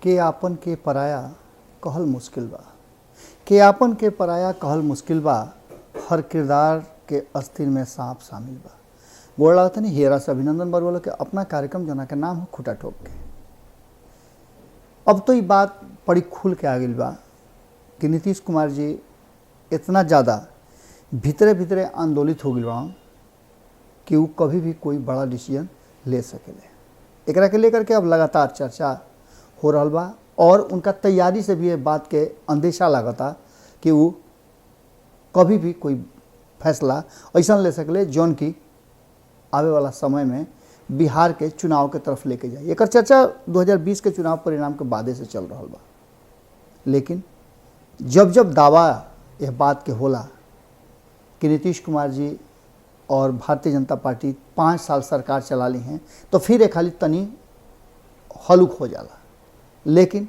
के आपन के पराया कहल मुश्किल बा। के आपन के पराया कहल मुश्किल बा। हर किरदार के अस्थिर में सांप शामिल बा। बोल रहा था नहीं हेरा से अभिनंदन बरवाला के अपना कार्यक्रम जना के नाम हो खुटा ठोक के। अब तो ये बात बड़ी खुल के आ गई बा कि नीतीश कुमार जी इतना ज़्यादा भीतरे भीतरे आंदोलित हो गई बा कि वो कभी भी कोई बड़ा डिसीजन ले सकेले। एकरा के लेकर के अब लगातार चर्चा हो रहा बा और उनका तैयारी से भी ये बात के अंदेशा लागता कि वो कभी भी कोई फैसला ऐसा ले सकले जौन की आवे वाला समय में बिहार के चुनाव के तरफ लेके जाए। एक चर्चा 2020 के चुनाव परिणाम के बादे से चल रहा बा, लेकिन जब जब दावा यह बात के होला कि नीतीश कुमार जी और भारतीय जनता पार्टी 5 साल सरकार चला ली हैं तो फिर एक खाली तनी हलुक हो जाला, लेकिन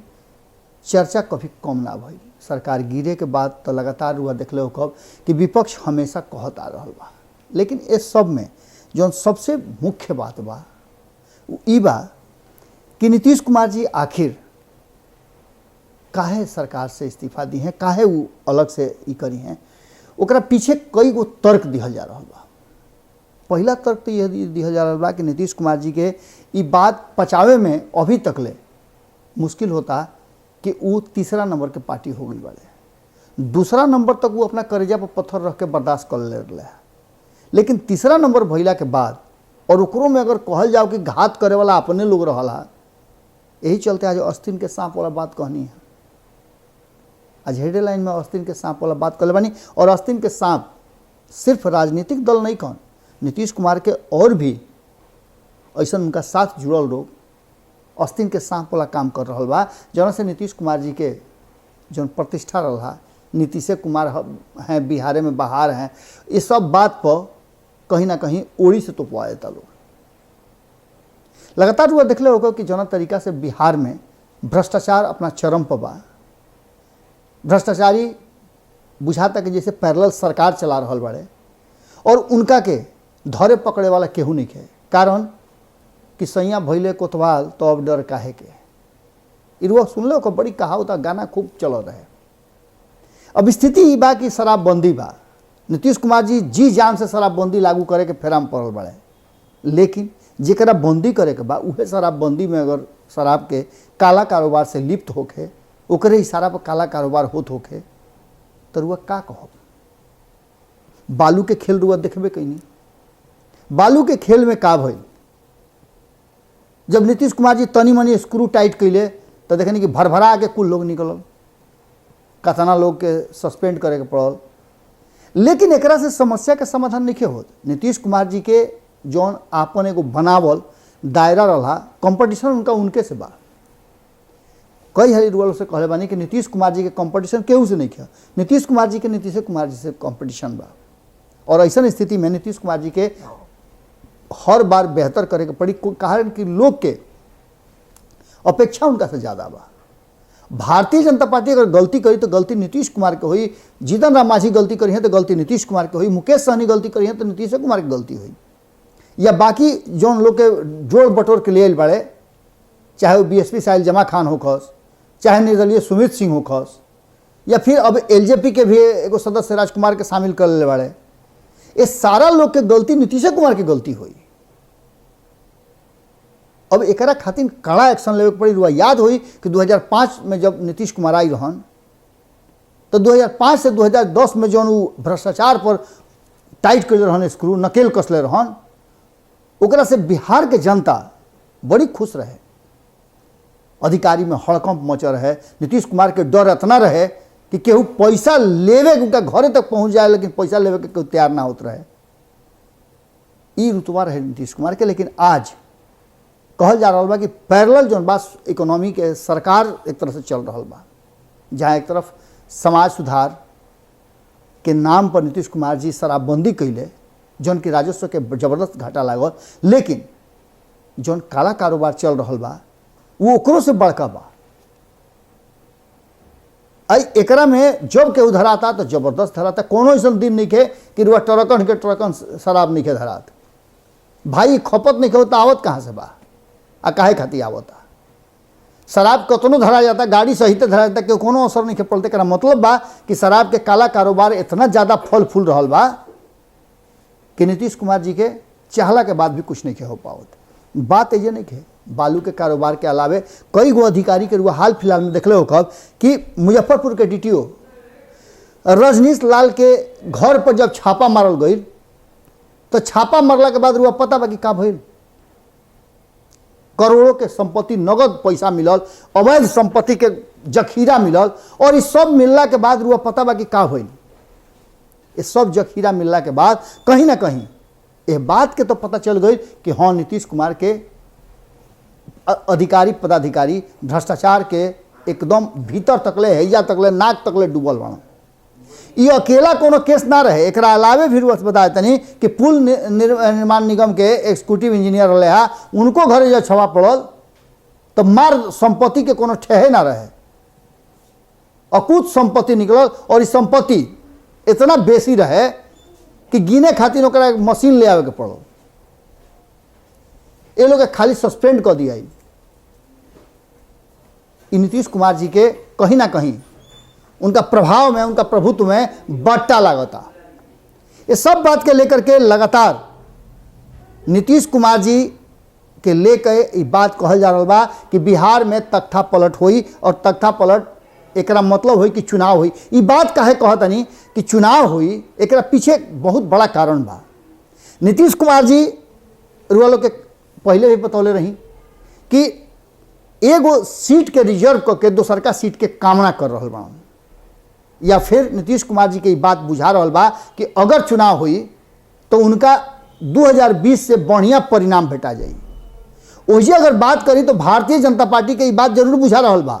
चर्चा कभी कम ना भई। सरकार गिरे के बाद तो लगातार हुआ देखले हो कब कि विपक्ष हमेशा कहत आ रहा बा, लेकिन इस सब में जो सबसे मुख्य बात बा वो ई बा कि नीतीश कुमार जी आखिर काहे सरकार से इस्तीफा दी हैं, काहे वो अलग से ई करी हैं, ओकरा पीछे कई गो तर्क दिहल जा रहा बा। पहला तर्क तो यह दिहल जा रहा बा कि नीतीश कुमार जी के ई बात पचावे में अभी तकले मुश्किल होता कि वो तीसरा नंबर के पार्टी हो गई वाले। दूसरा नंबर तक वो अपना करेजा पर पत्थर रख के बर्दाश्त कर ले रहे, लेकिन तीसरा नंबर भइला के बाद और ओकरों में अगर कहल जाओ कि घात करे वाला अपने लोग रहा, यही चलते आज आस्तीन के सांप वाला बात कहनी है। आज हेडलाइन में आस्तीन के सांप वाला बात कर बानी, और आस्तीन के सांप सिर्फ राजनीतिक दल नहीं कौन, नीतीश कुमार के और भी ऐसा उनका साथ जुड़ल लोग आस्तीन के सांप वाला काम कर रहा बा, जौन से नीतीश कुमार जी के जौन प्रतिष्ठा रहा, नीतीश कुमार हैं बिहार में बाहर हैं, ये सब बात पर कहीं ना कहीं ओड़ी से तो पुआ देता लोग। लगातार हुआ देखले होगा कि जौन तरीका से बिहार में भ्रष्टाचार अपना चरम पर बा। भ्रष्टाचारी बुझाता कि जैसे पैरेलल सरकार चला रहा बड़े और उनका के धरे पकड़े वाला केहू नहीं है। कारण कि सैया भैले कोतवाल तो अब डर काहे के। इरुआ सुन लो को बड़ी कहावत गाना खूब चल रहे। अब स्थिति ई बा कि शराबबंदी बा, नीतीश कुमार जी जान से शराबबंदी लागू करे के फेराम पड़ल बड़े, लेकिन जेकरा बंदी करे के बा उहे शराबबंदी में अगर शराब के काला कारोबार से लिप्त होके ओकरे इशारा पर काला कारोबार होत होके तो रुआ का कहब। बालू के खेल रुआ देखबे कहीं। बालू के खेल में का भइल, जब नीतीश कुमार जी तनी मनी स्क्रू टाइट कैले तो देखनी कि भरभरा के कुल लोग निकलल, कतना लोग के सस्पेंड करे के पड़ल, लेकिन एकरा से समस्या के समाधान नहीं होत। नीतीश कुमार जी के जौन आपन एगो बनावल दायरा रहा, कंपटीशन उनका उनके से बा। कई हरी रुआल से कहले बानी कि नीतीश कुमार जी के कंपटीशन केहू से नहीं किया, नीतीश कुमार जी के नीतीश कुमार जी से कंपटीशन बा। और ऐसा स्थिति में नीतीश कुमार जी के हर बार बेहतर करे के पड़ी, कारण कि लोग के अपेक्षा उनका से ज़्यादा बा। भारतीय जनता पार्टी अगर गलती करी तो गलती नीतीश कुमार के हुई, जीतन राम मांझी गलती करी है तो गलती नीतीश कुमार के हुई, मुकेश सहनी गलती करी है तो नीतीश कुमार की गलती हुई, या बाकी जौन लोग के जोड़ बटोर के लिए बड़े, चाहे वो बीएसपी साहिल जमा खान होखस, चाहे निर्दलीय सुमित सिंह होखस, या फिर अब एलजेपी के भी एगो सदस्य राजकुमार के शामिल कर ले बड़े, ये सारा लोग के गलती नीतीश कुमार की गलती हुई। अब एकरा खातिर कड़ा एक्शन लेवे के पड़ी। रुआ याद हुई कि 2005 में जब नीतीश कुमार आई रहन तो 2005 से 2010 में जौन वो भ्रष्टाचार पर टाइट कर रहन, स्क्रू नकेल कसले रहन, ओकरा से बिहार के जनता बड़ी खुश रहे। अधिकारी में हड़कंप मच रहे, नीतीश कुमार के डर इतना रहे कि केहू पैसा लेवे उनका घरे तक पहुंच जाए, लेकिन पैसा लेवे के कोई तैयार ना होत रहे। ई रुतबा रहे नीतीश कुमार के। लेकिन आज कहल जा रहा बा कि पैरेलल जौन बा इकोनॉमी के सरकार एक तरह से चल रहा बा, जहाँ एक तरफ समाज सुधार के नाम पर नीतीश कुमार जी शराबबंदी कैले, जौन की राजस्व के जबरदस्त घाटा लागल, लेकिन जौन काला कारोबार चल रहा बा वो ओकरों से बड़का बा। एकरा में जब केहू धराता तो जबरदस्त धराता। कोनो ऐसा दिन नहीं के कि रुआ ट्रकन के ट्रकन शराब नहीं के धरात। भाई खपत नहीं होता, आवत कहाँ से बा आ काहे खातिर आवता। शराब कतनो धरा जाता, गाड़ी सहित धरा जाता, कि कोनो असर नहीं पड़ते। एकरा मतलब बा कि शराब के काला कारोबार इतना ज़्यादा फल फूल रहा बा कि नीतीश कुमार जी के चाहला के बाद भी कुछ नहीं हो पावत। बात ये नहीं है बालू के कारोबार के अलावे कई गो अधिकारी के हाल फिलहाल में देखले हो कब कि मुजफ्फरपुर के DTO रजनीश लाल के घर पर जब छापा मारल गई तो छापा मारला के बाद रुआ पता बा कि का भइल, करोड़ों के संपत्ति, नगद पैसा मिलल, अवैध संपत्ति के जखीरा मिलल, और इस सब मिलला के बाद रुआ पता बा कि का भइल। इस सब जखीरा मिलला के बाद कहीं ना कहीं यह बात के तो पता चल गई कि हाँ, नीतीश कुमार के अधिकारी पदाधिकारी भ्रष्टाचार के एकदम भीतर तकले, हैया तकले, नाक तकले डूबल बना। ये अकेला कोनो केस ना रहे, एकरा अलावे भी बताए तनी कि पुल निर्माण निगम के एग्जीक्यूटिव इंजीनियर रहे हा, उनको घरे जब छवा पड़ल तो मार संपत्ति के कोनो ठेहे ना रहे, अकूत संपत्ति निकलल, और इस संपत्ति इतना बेसी रहे कि गिने खातिर ओकरा मशीन ले आवे के पड़ल। ये लोग खाली सस्पेंड कर दिया। नीतीश कुमार जी के कहीं ना कहीं उनका प्रभाव में, उनका प्रभुत्व में बट्टा लागता। ये सब बात के लेकर के लगातार नीतीश कुमार जी के लेकर ये बात कहल जा रहा बा कि बिहार में तख्ता पलट हुई, और तख्ता पलट एकरा मतलब हुई कि चुनाव हुई। ये बात काहे कहतनी कि चुनाव हुई, एकरा पीछे बहुत बड़ा कारण बा। नीतीश कुमार जी रुआ लोग के पहले भी बतौले रही कि एगो सीट के रिजर्व करके दोसरका सीट के कामना कर रहा बा, या फिर नीतीश कुमार जी के बात बुझा रहा बा कि अगर चुनाव हुई तो उनका 2020 से बढ़िया परिणाम भेटा जाए। वही अगर बात करी तो भारतीय जनता पार्टी के बात जरूर बुझा रहा बा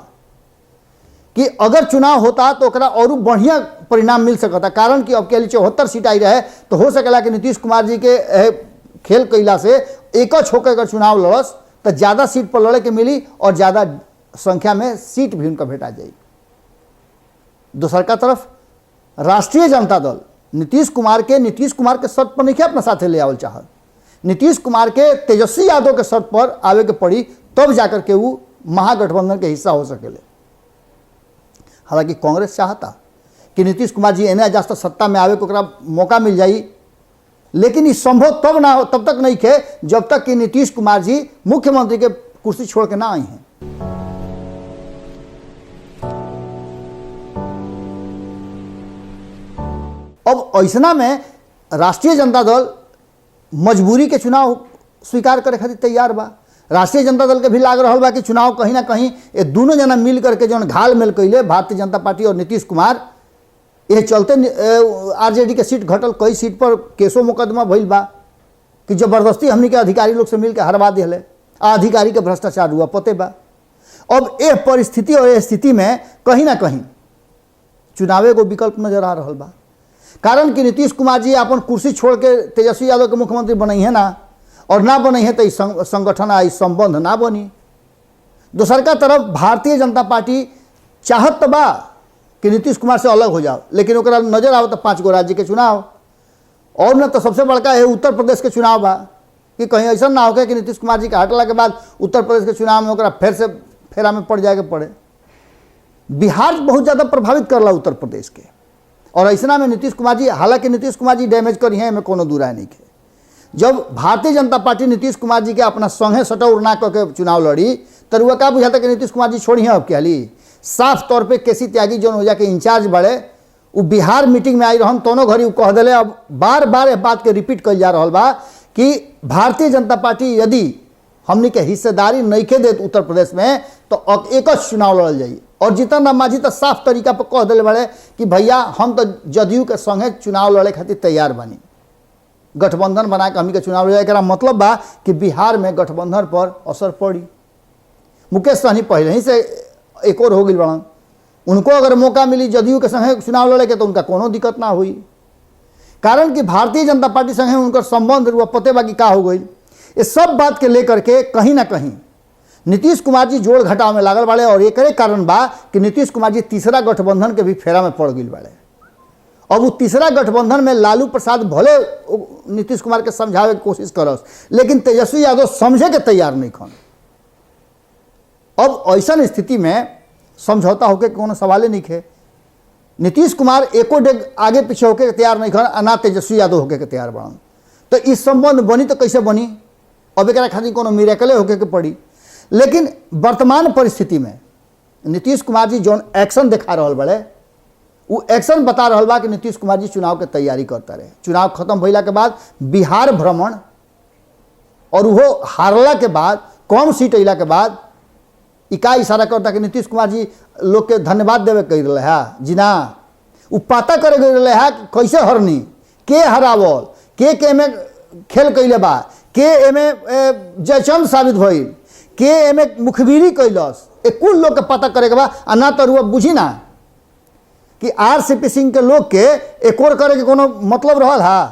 कि अगर चुनाव होता तो ओकरा और बढ़िया परिणाम मिल सकता। कारण कि अब के 74 सीट आई रहे तो हो सकेला कि नीतीश कुमार जी के खेल कैला से एक होकर अगर चुनाव लड़स तो ज़्यादा सीट पर लड़े के मिली, और ज़्यादा संख्या में सीट भी उनका भेटा जाए। दूसर का तरफ राष्ट्रीय जनता दल नीतीश कुमार के शर्त पर नहीं अपना साथे ले आवल चाहत। नीतीश कुमार के तेजस्वी यादव के शर्त पर आवे के पड़ी, तब जाकर के वो महागठबंधन के हिस्सा हो सकेले। हालांकि कांग्रेस चाहता कि नीतीश कुमार जी एने जास्त सत्ता में आवे को मौका मिल जाई, लेकिन इस संभव तब तक नहीं थे जब तक कि नीतीश कुमार जी मुख्यमंत्री के कुर्सी छोड़ के ना आई हैं। अब ऐसा में राष्ट्रीय जनता दल मजबूरी के चुनाव स्वीकार करे खातिर तैयार बा। राष्ट्रीय जनता दल के भी लाग रहा बा कि चुनाव कहीं ना कहीं ये दोनों जना मिल करके जो घाल मेल कैले, भारतीय जनता पार्टी और नीतीश कुमार, ये चलते RJD के सीट घटल, कई सीट पर केसो मुकदमा भइल बा कि जबरदस्ती हमनी के अधिकारी लोग से मिलकर हरवा दिले, अधिकारी के भ्रष्टाचार हुआ पते बा। अब यह परिस्थिति और स्थिति में कहीं ना कहीं चुनावे को विकल्प नजर आ रहा बा। कारण कि नीतीश कुमार जी अपन कुर्सी छोड़ के तेजस्वी यादव के मुख्यमंत्री बनई है ना, और ना बनी है तो संगठन इस संबंध ना बनी। दूसर का तरफ भारतीय जनता पार्टी चाहत तो बा कि नीतीश कुमार से अलग हो जाओ, लेकिन ओकरा नजर आओ तो 5 गो राज्य के चुनाव, और न तो सबसे बड़का है उत्तर प्रदेश के चुनाव बा कि कहीं ऐसा ना हो कि नीतीश कुमार जी के हटला के बाद उत्तर प्रदेश के चुनाव में ओकरा फिर से फेरा में पड़ जाए के पड़े। बिहार बहुत ज़्यादा प्रभावित करला उत्तर प्रदेश के, और ऐसा में नीतीश कुमार जी, हालांकि नीतीश कुमार जी डैमेज करी हैं, में कोनो दूर नहीं है। जब भारतीय जनता पार्टी नीतीश कुमार जी के अपना संगे सटौर ना करके चुनाव लड़ी तो वह क्या बुझाता कि नीतीश कुमार जी छोड़ी हैं अब क्या ली। साफ तौर पे केसी त्यागी जो हो जाके इंचार्ज बड़े, वो बिहार मीटिंग में आई रहन दोनों घड़ी कह दिले। अब बार बार यह बात के रिपीट कर जा रहा बा कि भारतीय जनता पार्टी यदि हमनी के हिस्सेदारी नहीं के देत उत्तर प्रदेश में तो एक चुनाव लड़ल जाइए। और जीतन राम मांझी तो साफ तरीका पर कह दिले बड़े कि भैया हम तो जदयू के संगे चुनाव लड़े खातिर तैयार बनी, गठबंधन बना के हमनी के चुनाव लड़े। एकरा मतलब बा कि बिहार में गठबंधन पर असर पड़ी। मुकेश सहनी पहले ही से एक और हो गई बड़ा, उनको अगर मौका मिली जदयू के संगे चुनाव लड़े के तो उनका कोनो दिक्कत ना हुई। कारण कि भारतीय जनता पार्टी संगे उनका संबंध पते बा कि का हो गई। इस सब बात के लेकर के कहीं ना कहीं नीतीश कुमार जी जोड़ घटाव में लागल बाड़े, और एक कारण बा कि नीतीश कुमार जी तीसरा गठबंधन के भी फेरा में पड़ गई बाड़े। अब वो तीसरा गठबंधन में लालू प्रसाद भले नीतीश कुमार के समझावे की कोशिश करस, लेकिन तेजस्वी यादव समझे के तैयार नहीं खन। अब ऐसा स्थिति में समझौता होके कोनो सवाल नहीं है। नीतीश कुमार एको डेग आगे पीछे होके तैयार नहीं खन, ना तेजस्वी यादव होके के तैयार बनन। तो इस संबंध बनी तो कैसे बनी? अब एक खातिर कोनो मिरेकले होके के पड़ी। लेकिन वर्तमान परिस्थिति में नीतीश कुमार जी जौन एक्शन दिखा रहा बड़े, वो एक्शन बता रहा बा कि नीतीश कुमार जी चुनाव के तैयारी करता रहे। चुनाव खत्म भइला के बाद बिहार भ्रमण और वो हारला के बाद, कम सीट अला के बाद इका इशारा करता कि नीतीश कुमार जी लोग के धन्यवाद देवे कह रहे है जी ना, वो पता करे गए रहे है कि कैसे हरनी, के हरावल, के में खेल कैले बा, के एमे जयचंद साबित भइल, के एमे मुखबिरी कैलस, कुल लोग के पता करे के बा। आ ना तो रुआ बुझी ना कि आरसीपी सिंह के लोग के एक और करे के कोनो मतलब रहल हा,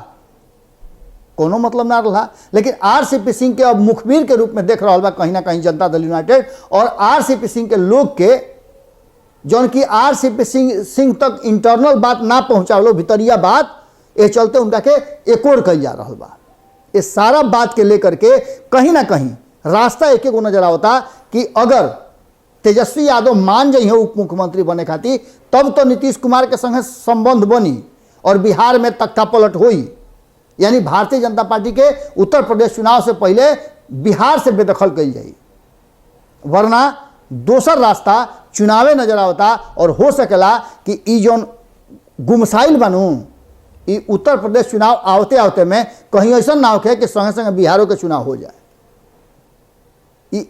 कोनो मतलब ना रहा। लेकिन आरसीपी सिंह के अब मुखबिर के रूप में देख रहा बा कहीं ना कहीं जनता दल यूनाइटेड, और आरसीपी सिंह के लोग के जौन की आरसीपी सिंह तक इंटरनल बात ना पहुँचावलो, भितरिया बात, ये चलते उनका के एक और कल जा रहा बा। ये सारा बात के लेकर के कहीं ना कहीं रास्ता एक एक नजर आवता कि अगर तेजस्वी यादव मान जाइए उप मुख्यमंत्री बने खातिर, तब तो नीतीश कुमार के संगे संबंध बनी और बिहार में तख्ता पलट हुई। यानी भारतीय जनता पार्टी के उत्तर प्रदेश चुनाव से पहले बिहार से बेदखल कल जाई, वरना दोसर रास्ता चुनावे नजर आवता। और हो सकेला कि ई जौन गुमसाइल बनू, ई उत्तर प्रदेश चुनाव आवते आवते में कहीं ऐसा ना होके कि संगे संगे बिहारों के चुनाव हो जाए।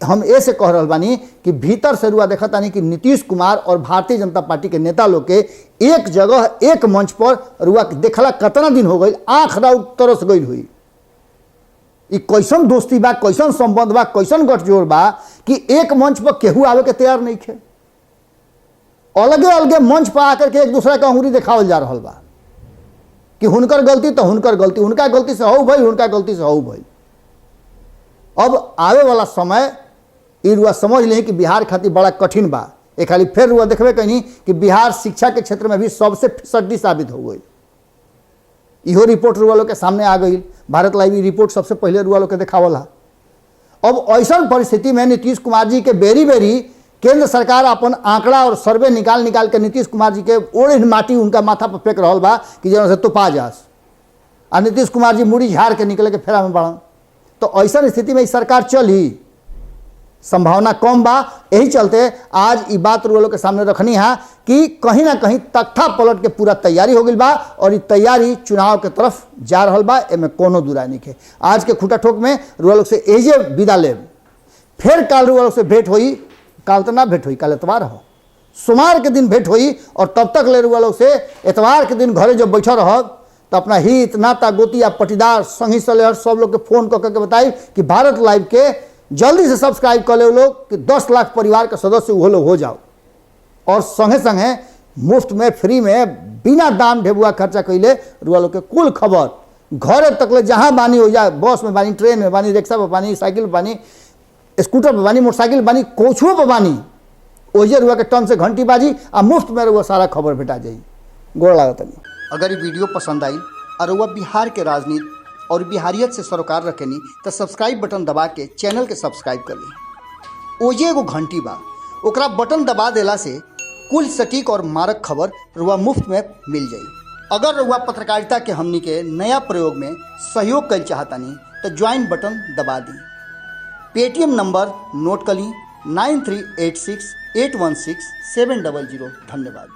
हम ऐसे कह रहा बानी कि भीतर से रुआ देखा तानी कि नीतीश कुमार और भारतीय जनता पार्टी के नेता लोग के एक जगह एक मंच पर रुआ देखला कितना दिन हो गई, आंख राउत तरस गई हुई। ई कैसन दोस्ती बा, कैसन संबंध बा, कैसन गठजोड़ बा कि एक मंच पर केहू आवे के तैयार नहीं थे। अलगे अलगे मंच पर आकर के एक दूसरा के अंगुरी देखावल जा रहा बा कि हुनकर गलती तो हुनकर गलती, उनका गलती से हो भाई, उनका गलती से हो भाई। अब आवे वाला समय ई रुआ समझ लें कि बिहार खातिर बड़ा कठिन बा। एक खाली फिर रुआ देखबे कहीं कि बिहार शिक्षा के क्षेत्र में भी सबसे फिसड्डी साबित हो गई। इहो रिपोर्ट रुआ लोग के सामने आ गई। भारत लाइव रिपोर्ट सबसे पहले रुआ लोग के देखावला। अब ऐसा परिस्थिति में नीतीश कुमार जी के बेरी बेरी केंद्र सरकार अपन आंकड़ा और सर्वे निकाल के नीतीश कुमार जी के ओढ़ माटी उनका माथा पर फेंक रहा बा कि जन से तुपा जास, आ नीतीश कुमार जी मुड़ी झाड़ के निकले के फेरा में बढ़न। तो ऐसा स्थिति में सरकार चली, संभावना कम बा। यही चलते आज ये बात लोग के सामने रखनी है कि कहीं ना कहीं तख्ता पलट के पूरा तैयारी हो गई बा और ये तैयारी चुनाव के तरफ जा रहा बा, एमे कोनो दुराई नहीं है। आज के खुटा ठोक में रुआ लोग से एजे विदा लेब, फिर काल रुआ लोग से भेंट हुई। काल तो ना भेंट हुई, काल एतवार हो, सोमवार के दिन भेंट हुई। और तब तक ले रुआ लोग से एतवार के दिन घरे जब बैठा रहब तो अपना हित नाता गोतिया पटीदार संगी सलेहर सब लोग के फोन करके बताई कि भारत लाइव के जल्दी से सब्सक्राइब कर ले लोग कि 10 लाख परिवार के सदस्य वो लोग हो जाओ। और संगे संगे मुफ्त में फ्री में बिना दाम ढेबुआ खर्चा कैले रुआ लोग के कुल खबर घरे तक ले जहाँ बानी हो जाए, बस में बानी, ट्रेन में बानी, रिक्शा पर बानी, साइकिल पर बानी, स्कूटर पर बानी, मोटरसाइकिल बानी, कोचुओं पर बानी, ओजे रुआ के टन से घंटी बाजी आ मुफ्त में रुआ सारा खबर भेटा जाई। गोड़ लागत नहीं। अगर ये वीडियो पसंद आई और रुआ बिहार के राजनीति और बिहारियत से सरोकार रखेनी तो सब्सक्राइब बटन दबा के चैनल के सब्सक्राइब कर ली। ओजे एगो घंटी बा, ओकरा बटन दबा देला से कुल सटीक और मारक खबर रुआ मुफ्त में मिल जाई। अगर रुआ पत्रकारिता के हमनी के नया प्रयोग में सहयोग कर चाहतानी तो ज्वाइन बटन दबा दी। पेटीएम नंबर नोट कर ली 9386816700। धन्यवाद।